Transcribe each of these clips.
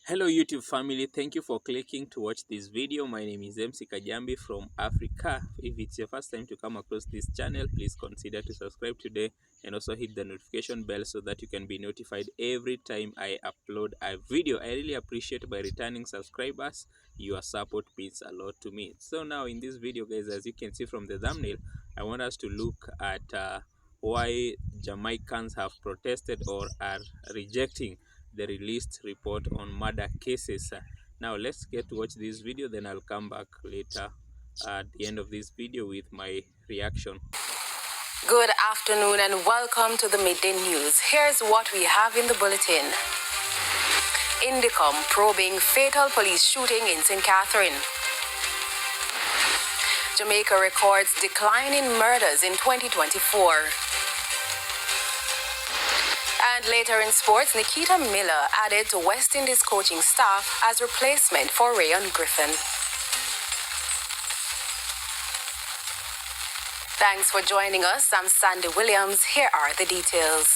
Hello YouTube family, thank you for clicking to watch this video. My name is MC Kajambi from Africa. If it's your first time to come across this channel, please consider to subscribe today and also hit the notification bell so that you can be notified every time I upload a video. I really appreciate by returning subscribers. Your support means a lot to me. So now in this video guys, as you can see from the thumbnail, I want us to look at why Jamaicans have protested or are rejecting the released report on murder cases. Now let's get to watch this video, then I'll come back later at the end of this video with my reaction. Good afternoon and welcome to the Midday News. Here's what we have in the bulletin. Indicom probing fatal police shooting in St. Catherine. Jamaica records decline in murders in 2024. And later in sports, Nikita Miller added to West Indies coaching staff as replacement for Rayon Griffin. Thanks for joining us. I'm Sandy Williams. Here are the details.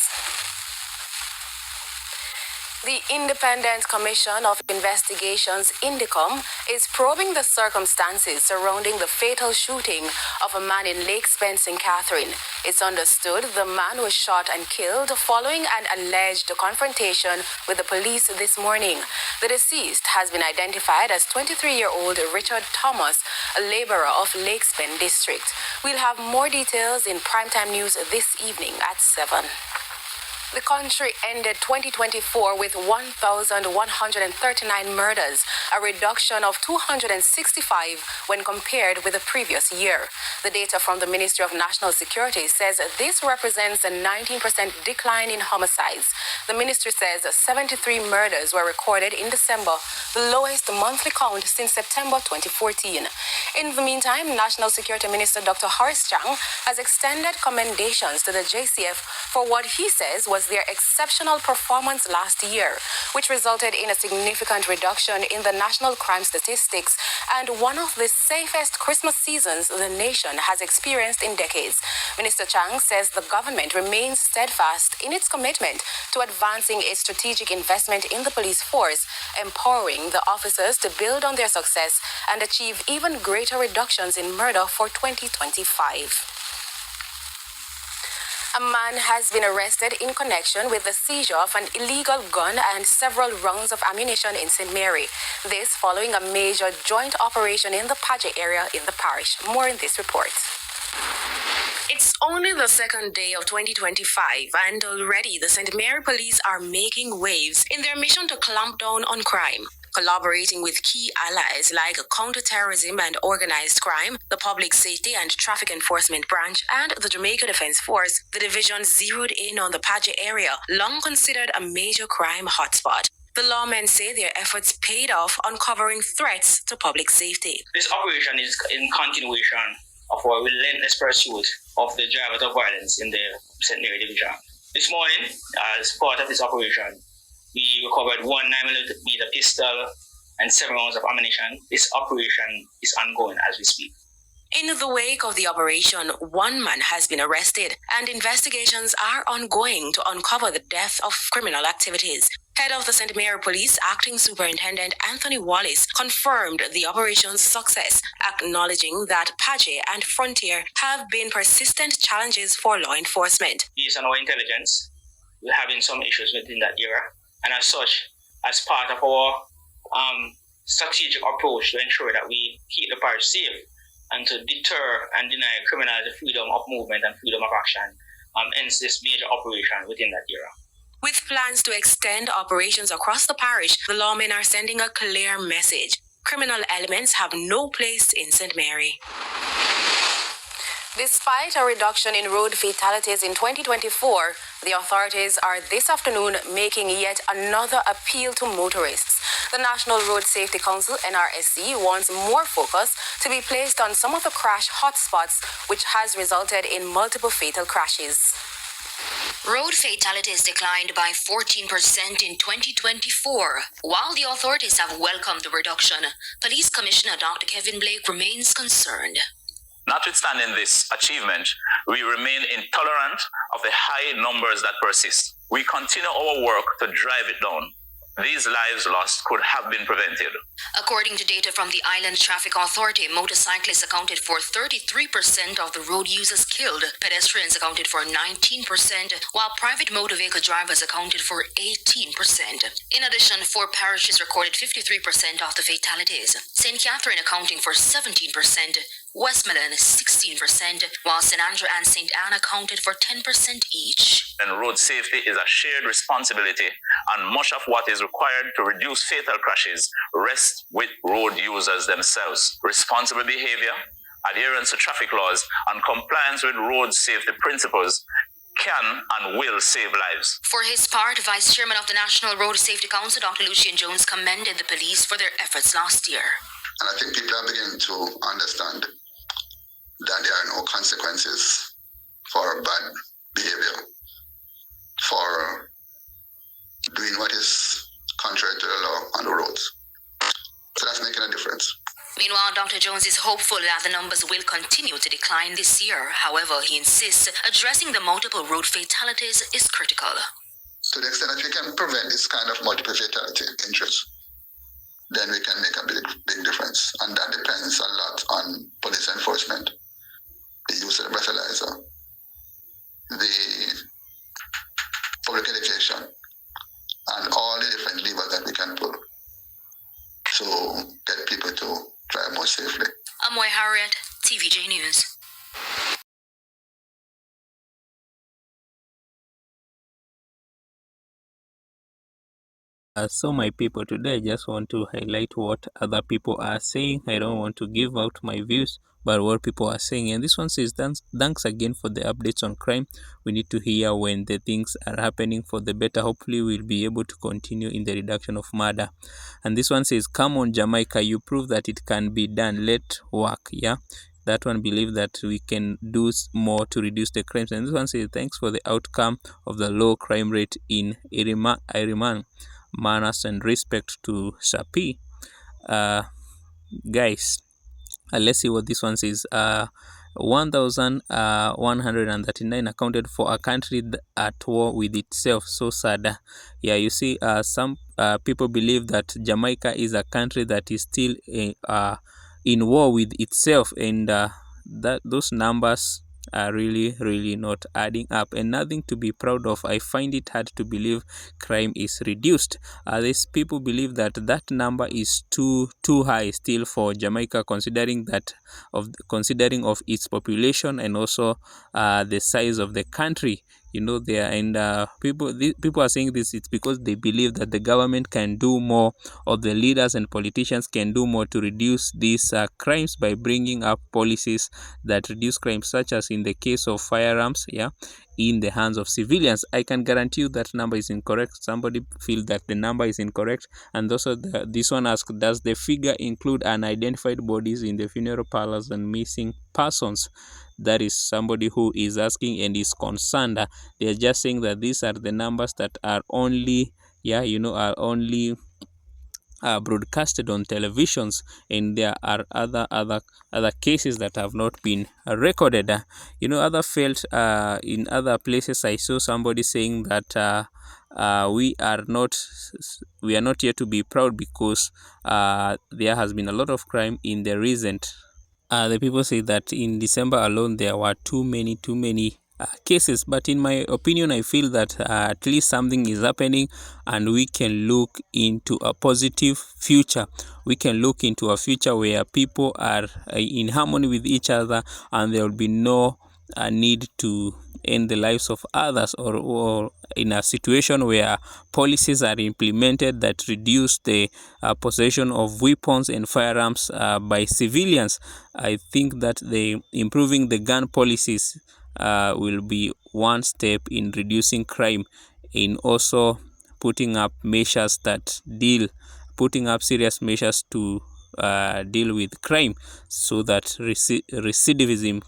The Independent Commission of Investigations, Indicom, is probing the circumstances surrounding the fatal shooting of a man in Lake Spence in Catherine. It's understood the man was shot and killed following an alleged confrontation with the police this morning. The deceased has been identified as 23-year-old Richard Thomas, a laborer of Lake Spence District. We'll have more details in primetime news this evening at 7. The country ended 2024 with 1,139 murders, a reduction of 265 when compared with the previous year. The data from the Ministry of National Security says this represents a 19% decline in homicides. The ministry says 73 murders were recorded in December, the lowest monthly count since September 2014. In the meantime, National Security Minister Dr. Horace Chang has extended commendations to the JCF for what he says was their exceptional performance last year, which resulted in a significant reduction in the national crime statistics and one of the safest Christmas seasons the nation has experienced in decades. Minister Chang says the government remains steadfast in its commitment to advancing its strategic investment in the police force, empowering the officers to build on their success and achieve even greater reductions in murder for 2025. A man has been arrested in connection with the seizure of an illegal gun and several rounds of ammunition in St. Mary. This following a major joint operation in the Paget area in the parish. More in this report. It's only the second day of 2025 and already the St. Mary police are making waves in their mission to clamp down on crime. Collaborating with key allies like counterterrorism and organized crime, the Public Safety and Traffic Enforcement Branch, and the Jamaica Defense Force, the division zeroed in on the Paget area, long considered a major crime hotspot. The lawmen say their efforts paid off, uncovering threats to public safety. This operation is in continuation of our relentless pursuit of the drivers of violence in the St. Mary division. This morning, as part of this operation, we recovered one 9mm pistol and 7 rounds of ammunition. This operation is ongoing as we speak. In the wake of the operation, one man has been arrested and investigations are ongoing to uncover the depth of criminal activities. Head of the St. Mary Police, Acting Superintendent Anthony Wallace, confirmed the operation's success, acknowledging that Paget and Frontier have been persistent challenges for law enforcement. Based on our intelligence, we're having some issues within that area, and as such, as part of our strategic approach to ensure that we keep the parish safe and to deter and deny criminals the freedom of movement and freedom of action, hence this major operation within that area. With plans to extend operations across the parish, the lawmen are sending a clear message. Criminal elements have no place in St. Mary. Despite a reduction in road fatalities in 2024, the authorities are this afternoon making yet another appeal to motorists. The National Road Safety Council, NRSC, wants more focus to be placed on some of the crash hotspots, which has resulted in multiple fatal crashes. Road fatalities declined by 14% in 2024. While the authorities have welcomed the reduction, Police Commissioner Dr. Kevin Blake remains concerned. Notwithstanding this achievement, we remain intolerant of the high numbers that persist. We continue our work to drive it down. these lives lost could have been prevented. According to data from the Island Traffic Authority, motorcyclists accounted for 33% of the road users killed, pedestrians accounted for 19%, while private motor vehicle drivers accounted for 18%. In addition, 4 parishes recorded 53% of the fatalities, St. Catherine accounting for 17%, Westmoreland 16%, while St. Andrew and St. Anne accounted for 10% each. And road safety is a shared responsibility, and much of what is required to reduce fatal crashes rests with road users themselves. Responsible behavior, adherence to traffic laws, and compliance with road safety principles can and will save lives. For his part, Vice Chairman of the National Road Safety Council, Dr. Lucian Jones, commended the police for their efforts last year. And I think people are beginning to understand that there are no consequences for bad behavior, for doing what is contrary to the law on the roads. So that's making a difference. Meanwhile, Dr. Jones is hopeful that the numbers will continue to decline this year. However, he insists addressing the multiple road fatalities is critical. To the extent that we can prevent this kind of multiple fatality injuries, then we can make a big difference. And that depends a lot on police enforcement, the use of the breathalyzer, the public education, and all the different levers that we can pull to get people to drive more safely. Amoy Harriet, TVJ News. So my people, today I just want to highlight what other people are saying. I don't want to give out my views, but what people are saying. And this one says, thanks again for the updates on crime. We need to hear when the things are happening for the better. Hopefully we'll be able to continue in the reduction of murder. And this one says, come on Jamaica, you prove that it can be done. Let work. Yeah, that one believe that we can do more to reduce the crimes. And this one says, thanks for the outcome of the low crime rate in Iriman. Manners and respect to Shapi. Guys, let's see what this one says. 1,139 accounted for a country at war with itself. So sad. Yeah, you see, some people believe that Jamaica is a country that is still in war with itself, and that those numbers are really not adding up and nothing to be proud of. I find it hard to believe crime is reduced. These people believe that that number is too high still for Jamaica, considering of its population and also the size of the country. You know, there, and people are saying this, it's because they believe that the government can do more, or the leaders and politicians can do more to reduce these crimes by bringing up policies that reduce crimes, such as in the case of firearms, yeah, in the hands of civilians. I can guarantee you that number is incorrect. Somebody feel that the number is incorrect. And also this one asks, does the figure include unidentified bodies in the funeral parlors and missing persons? That is somebody who is asking and is concerned. They're just saying that these are the numbers that are only, yeah, you know, are only broadcasted on televisions, and there are other cases that have not been recorded. You know, other felt in other places. I saw somebody saying that we are not here to be proud because there has been a lot of crime in the recent. The people say that in December alone there were too many cases, but in my opinion I feel that at least something is happening, and we can look into a positive future. We can look into a future where people are in harmony with each other, and there will be no need to end the lives of others, or in a situation where policies are implemented that reduce the possession of weapons and firearms by civilians. I think that improving the gun policies will be one step in reducing crime, in also putting up measures that putting up serious measures to deal with crime, so that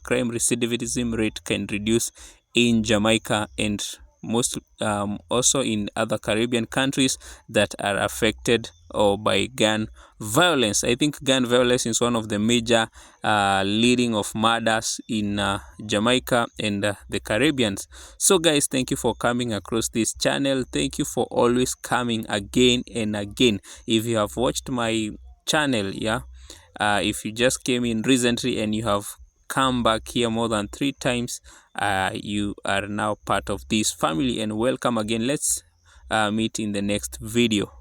crime recidivism rate can reduce in Jamaica and also in other Caribbean countries that are affected by gun violence. I think gun violence is one of the major leading of murders in Jamaica and the Caribbeans. So guys, thank you for coming across this channel. Thank you for always coming again and again. If you have watched my channel, if you just came in recently and you have come back here more than 3 times, you are now part of this family, and welcome again. Let's meet in the next video.